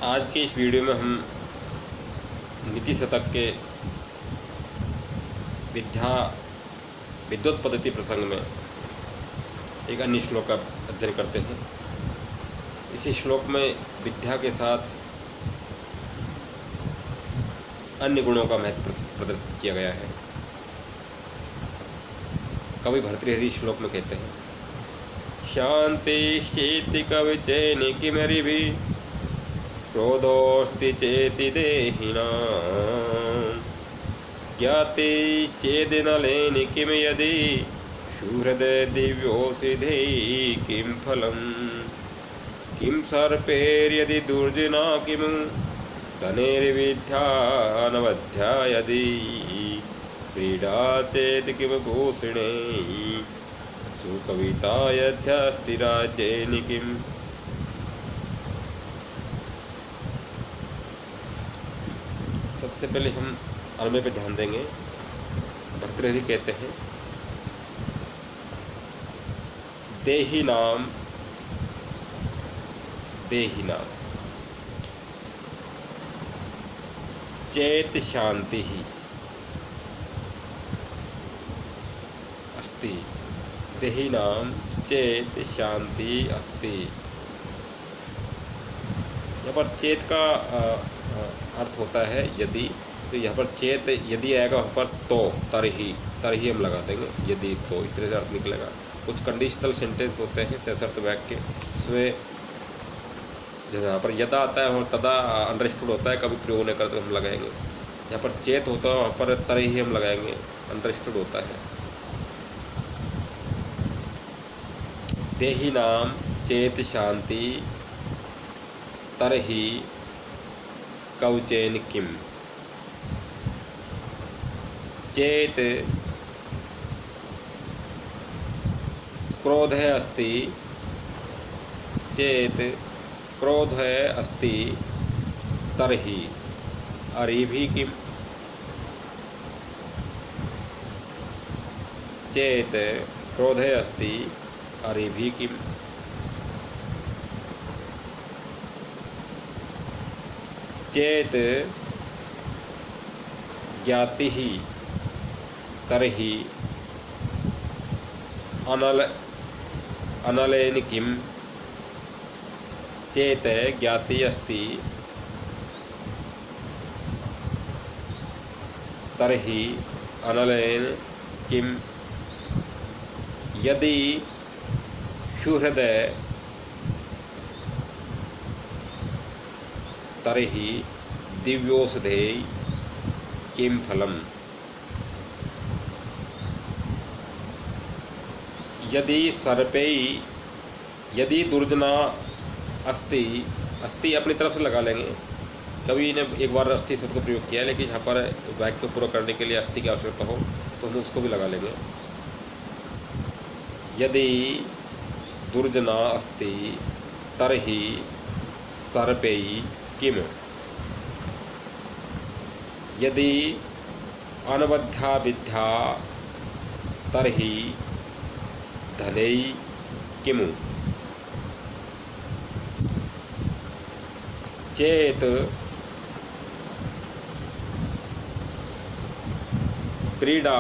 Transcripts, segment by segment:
आज के इस वीडियो में हम नीति शतक के विद्युत पद्धति प्रसंग में एक अन्य श्लोक का अध्ययन करते हैं। इस श्लोक में विद्या के साथ अन्य गुणों का महत्व प्रदर्शित किया गया है। कवि भर्तृहरि श्लोक में कहते हैं, शांतिश्चेति कवचेन किमरिभिः क्रोधोऽस्ति चेति देहिनां ज्ञातिश्चेदनलेन किं यदि सुहृदय दिव्योषधे किं फलम् किं सर्पैर्यदि दुर्जना किं धनेर्विद्यानवध्या यदि क्रीडा चेत् किं भूषणे सुकविता यद्यस्तिराजेन किम्। सबसे पहले हम अन्वय पर ध्यान देंगे। भर्तृहरि कहते हैं, देहिनाम चेत शांति ही अस्ति। देहिनाम चेत शांति अस्ति। यहाँ पर चेत का अर्थ होता है यदि, तो यहाँ पर चेत यदि आएगा वहाँ पर तो तरही हम लगा देंगे, यदि तो, इस तरह से अर्थ निकलेगा। कुछ कंडीशनल सेंटेंस होते हैं सशर्त वाक्य, उसमें जैसे यहाँ पर यदा आता है और तदा अंडरस्टूड होता है, कभी प्रयोग नहीं करते हम लगाएंगे। यहाँ पर चेत होता है वहाँ पर तरही हम लगाएंगे, अंडरस्टूड होता है। देहि नाम चेत शांति तरही कवचेन किम। चेत क्रोध है अस्ति, चेत क्रोध है अस्ति तरही अरिभि किम। चेत क्रोध है अस्ति अरिभि किम। चेत ज्ञाति ही तरही अनलेन किम। चेत ज्ञाति अस्ति तरही अनलेन किम। यदि सुहृदय तरही दिव्योषधे किं फलम्। यदि सर्पै यदि दुर्जना अस्ति, अस्ति अपनी तरफ से लगा लेंगे। कभी ने एक बार अस्थि शब्द का प्रयोग किया है, लेकिन यहाँ पर वाक्य को पूरा करने के लिए अस्थि की आवश्यकता हो तो हम उसको भी लगा लेंगे। यदि दुर्जना अस्ति तरही सर्पै किम। यदि अनवध्या विद्या तरही धनै किमु। चेत क्रीडा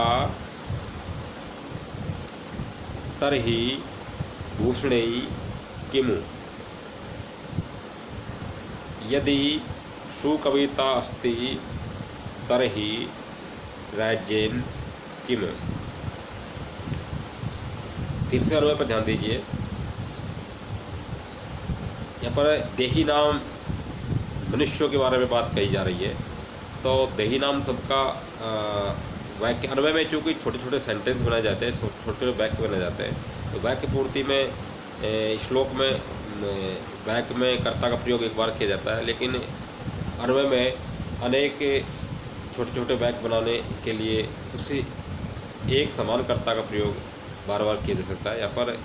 तरही भूषणै किमु। यदि सुकविता अस्ति तरही राज्येन किम। फिर से अन्वय पर ध्यान दीजिए। यहाँ पर देही नाम मनुष्यों के बारे में बात कही जा रही है, तो देही नाम शब्द का वाक्य अन्वय में चूँकि छोटे छोटे सेंटेंस बनाए जाते हैं, छोटे छोटे वाक्य बनाए जाते हैं, तो वाक्य पूर्ति में श्लोक में वाक्य में कर्ता का प्रयोग एक बार किया जाता है, लेकिन अन्वय में अनेक छोटे छोटे वाक्य बनाने के लिए उसी एक समान कर्ता का प्रयोग बार बार किया जा सकता है। यहाँ पर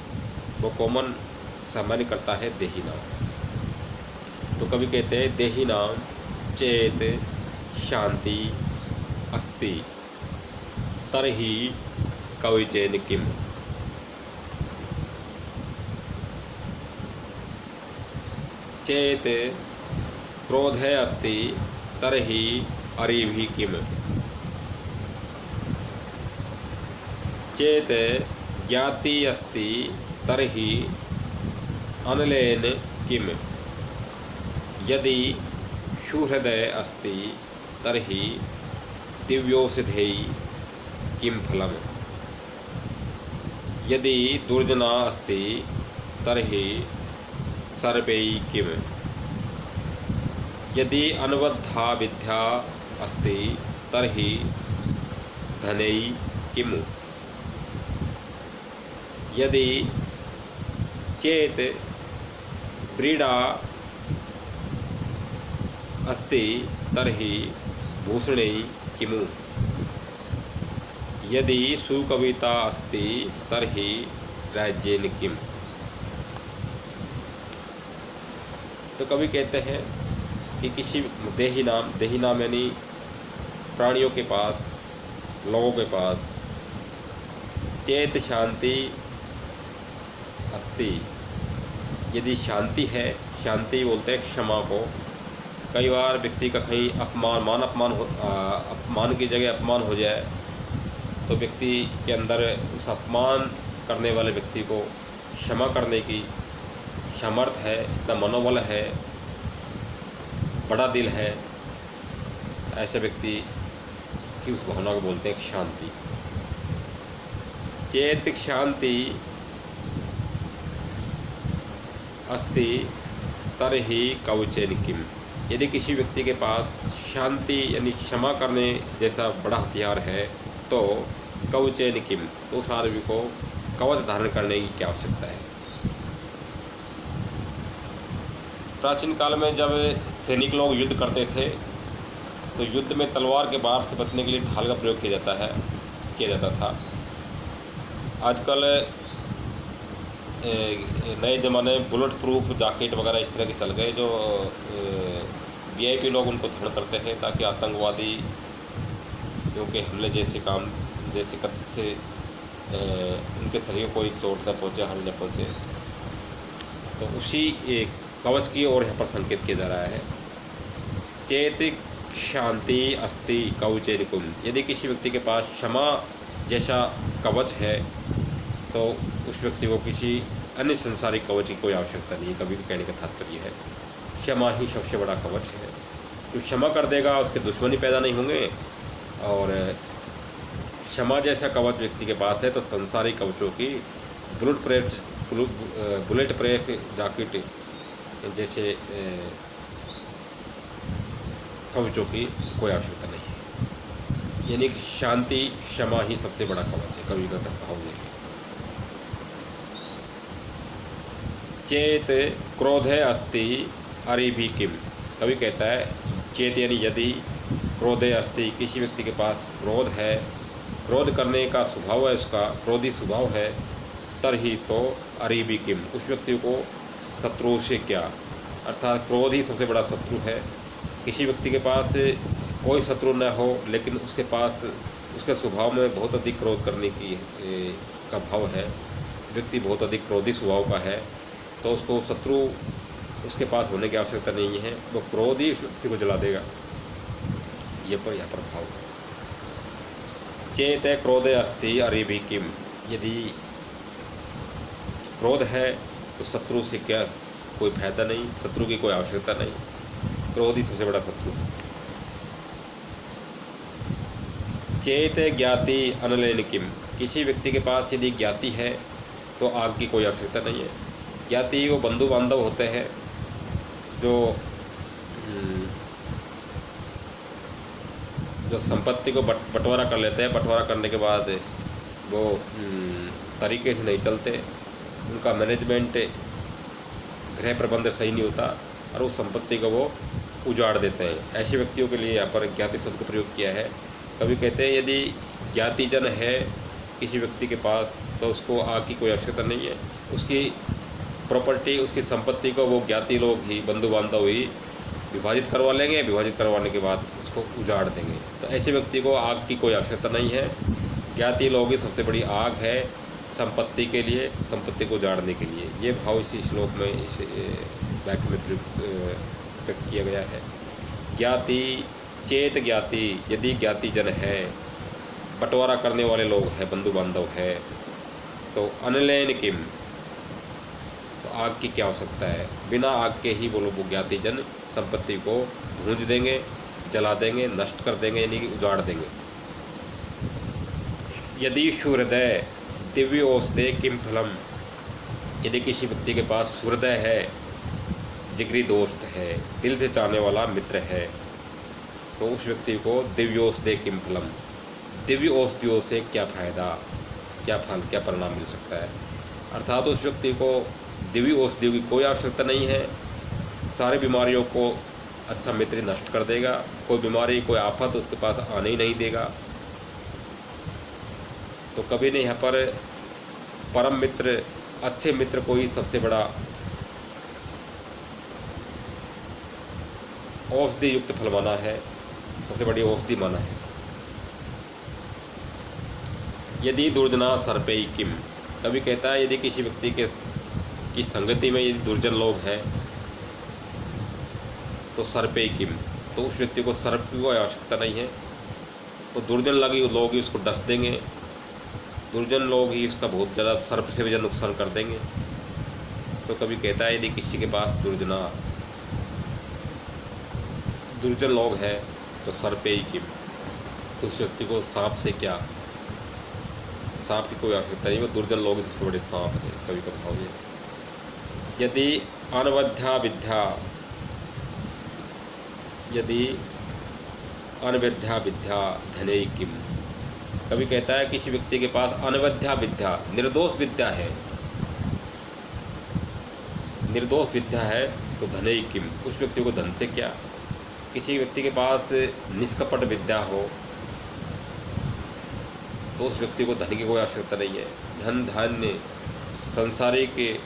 वो कॉमन सामान्य कर्ता है देही नाम। तो कवि कहते हैं, देही नाम चेत शांति अस्ति तरही कवचेन किम। चेत क्रोधे अस्ति तर्हि अरिभिः किम् चेत् ज्ञाति अस्ति तर्हि अनलेन किम् यदि सुहृदय अस्ति तर्हि दिव्यौषधैः किं फलम् यदि दुर्जना अस्ति तर्हि सर्पैः किम् यदि अनवद्धा विद्या अस्ति तर्हि धनैः किम् यदि चेत् व्रीडा अस्ति तर्हि भूषणैः किमु यदि सुकविता अस्ति तर्हि राज्येन किम्। तो कवि कहते हैं कि किसी देही नाम यानी प्राणियों के पास, लोगों के पास चेत शांति अस्ति, यदि शांति है, शांति बोलते हैं क्षमा को। कई बार व्यक्ति का कहीं अपमान की जगह अपमान हो जाए तो व्यक्ति के अंदर उस अपमान करने वाले व्यक्ति को क्षमा करने की सामर्थ्य है, इतना मनोबल है, बड़ा दिल है, ऐसे व्यक्ति की उस भावना को बोलते हैं शांति। चेत शांति अस्ति तर्हि कवचेन किम् यदि किसी व्यक्ति के पास शांति यानी क्षमा करने जैसा बड़ा हथियार है तो कवचेन किम् तो उस आदमी को कवच धारण करने की क्या आवश्यकता है। प्राचीन काल में जब सैनिक लोग युद्ध करते थे तो युद्ध में तलवार के बार से बचने के लिए ढाल का प्रयोग किया जाता था। आजकल नए ज़माने में बुलेट प्रूफ जैकेट वगैरह इस तरह के चल गए जो वीआईपी लोग उनको धारण करते हैं ताकि आतंकवादी क्योंकि हमले जैसे करने से उनके शरीर को कोई चोट न पहुँचे, हानि न पहुँचे। तो उसी एक कवच की ओर यहाँ पर संकेत किया जा रहा है। चेत शांति अस्ति कवचेन किम् यदि किसी व्यक्ति के पास क्षमा जैसा कवच है तो उस व्यक्ति को किसी अन्य संसारिक कवच की कोई आवश्यकता नहीं है। कभी भी कहने का तात्पर्य है क्षमा ही सबसे बड़ा कवच है। जो क्षमा कर देगा उसके दुश्मनी पैदा नहीं होंगे और क्षमा जैसा कवच व्यक्ति के पास है तो संसारिक कवचों की बुलेट प्रूफ जैकेट जैसे कवचों की कोई आवश्यकता नहीं है। यानी शांति क्षमा ही सबसे बड़ा कवच है। कवि का भाव नहीं है। चेत क्रोधे अस्ति अरिभिः किम् कवि कहता है चेत यानी यदि क्रोधे अस्ति किसी व्यक्ति के पास क्रोध है, क्रोध करने का स्वभाव है, उसका क्रोधी स्वभाव है, तरही तो अरिभिः किम् उस व्यक्ति को शत्रु से क्या, अर्थात क्रोध ही सबसे बड़ा शत्रु है। किसी व्यक्ति के पास कोई शत्रु न हो लेकिन उसके पास उसके स्वभाव में बहुत अधिक क्रोध करने की का भाव है, व्यक्ति बहुत अधिक क्रोधी स्वभाव का है तो उसको शत्रु उसके पास होने की आवश्यकता नहीं है, वो क्रोध ही उस व्यक्ति को जला देगा। यहाँ पर भाव चेत क्रोधे अस्ति अरिभिः किम् यदि क्रोध है तो शत्रु से क्या कोई फायदा नहीं, शत्रु की कोई आवश्यकता नहीं, क्रोध ही सबसे बड़ा शत्रु। चेत ज्ञाति अनलेन किम् किसी व्यक्ति के पास यदि ज्ञाति है तो आग की कोई आवश्यकता नहीं है। ज्ञाति वो बंधु बांधव होते हैं जो संपत्ति को बंटवारा कर लेते हैं। बंटवारा करने के बाद वो तरीके से नहीं चलते, उनका मैनेजमेंट गृह प्रबंध सही नहीं होता और उस संपत्ति को वो उजाड़ देते हैं। ऐसे व्यक्तियों के लिए यहाँ पर ज्ञाति शब्द का प्रयोग किया है। कभी कहते हैं यदि ज्ञातिजन है किसी व्यक्ति के पास तो उसको आग की कोई आवश्यकता नहीं है, उसकी प्रॉपर्टी उसकी संपत्ति को वो ज्ञाति लोग ही बंधु बांधव ही विभाजित करवा लेंगे, विभाजित करवाने के बाद उसको उजाड़ देंगे। तो ऐसे व्यक्ति को आग की कोई आवश्यकता नहीं है। ज्ञाति लोग ही सबसे बड़ी आग है संपत्ति के लिए, संपत्ति को उजाड़ने के लिए। ये भाव इसी श्लोक में इस वाक्य में व्यक्त किया गया है। ज्ञाति चेत ज्ञाति, यदि ज्ञाति जन है, बंटवारा करने वाले लोग हैं, बंधु बांधव है, तो अनलेन किम, तो आग की क्या हो सकता है। बिना आग के ही वो लोग, वो ज्ञाति जन संपत्ति को भूंज देंगे, जला देंगे, नष्ट कर देंगे, यानी कि उजाड़ देंगे। यदि सुहृदय दिव्य औषधे किम फलम, यदि किसी व्यक्ति के पास सुहृदय है, जिगरी दोस्त है, दिल से चाहने वाला मित्र है, तो उस व्यक्ति को दिव्य औषधे किम फलम, दिव्य औषधियों से क्या फायदा, क्या फल, क्या परिणाम मिल सकता है। अर्थात उस व्यक्ति को दिव्य औषधियों की कोई आवश्यकता नहीं है, सारी बीमारियों को अच्छा मित्र नष्ट कर देगा, कोई बीमारी, कोई आफत उसके पास आने ही नहीं देगा। तो कभी नहीं, यहाँ पर परम मित्र, अच्छे मित्र को ही सबसे बड़ा औषधि युक्त फल माना है, सबसे बड़ी औषधि माना है। यदि दुर्जना सर्पे किम, कभी कहता है यदि किसी व्यक्ति की संगति में यदि दुर्जन लोग हैं, तो सर्पे किम, तो उस व्यक्ति को सर्प की कोई आवश्यकता नहीं है, तो दुर्जन लोग ही उसको डस देंगे, दुर्जन लोग ही उसका बहुत ज़्यादा, सर्प से भी ज़्यादा नुकसान कर देंगे। तो कभी कहता है यदि किसी के पास दुर्जन लोग हैं, तो सर्पे किम, तो उस व्यक्ति को सांप से क्या, सांप की कोई आवश्यकता नहीं, वो दुर्जन लोग सबसे बड़े सांप है, कभी कभाव ये। यदि अनवध्या विद्या, यदि अनवध्या विद्या धने किम, कभी कहता है किसी व्यक्ति के पास अनवध्या विद्या, निर्दोष विद्या है, निर्दोष विद्या है, तो धने किम, उस व्यक्ति को धन से क्या। किसी व्यक्ति के पास निष्कपट विद्या हो, तो उस व्यक्ति को धन की कोई आवश्यकता नहीं है। धन धान्य संसारिक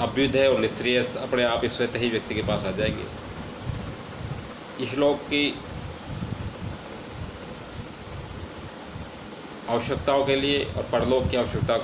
अभ्युदय और निश्रेयस अपने आप ही स्वतः ही व्यक्ति के पास आ जाएंगे। इस लोक की आवश्यकताओं के लिए और परलोक की आवश्यकताओं के लिए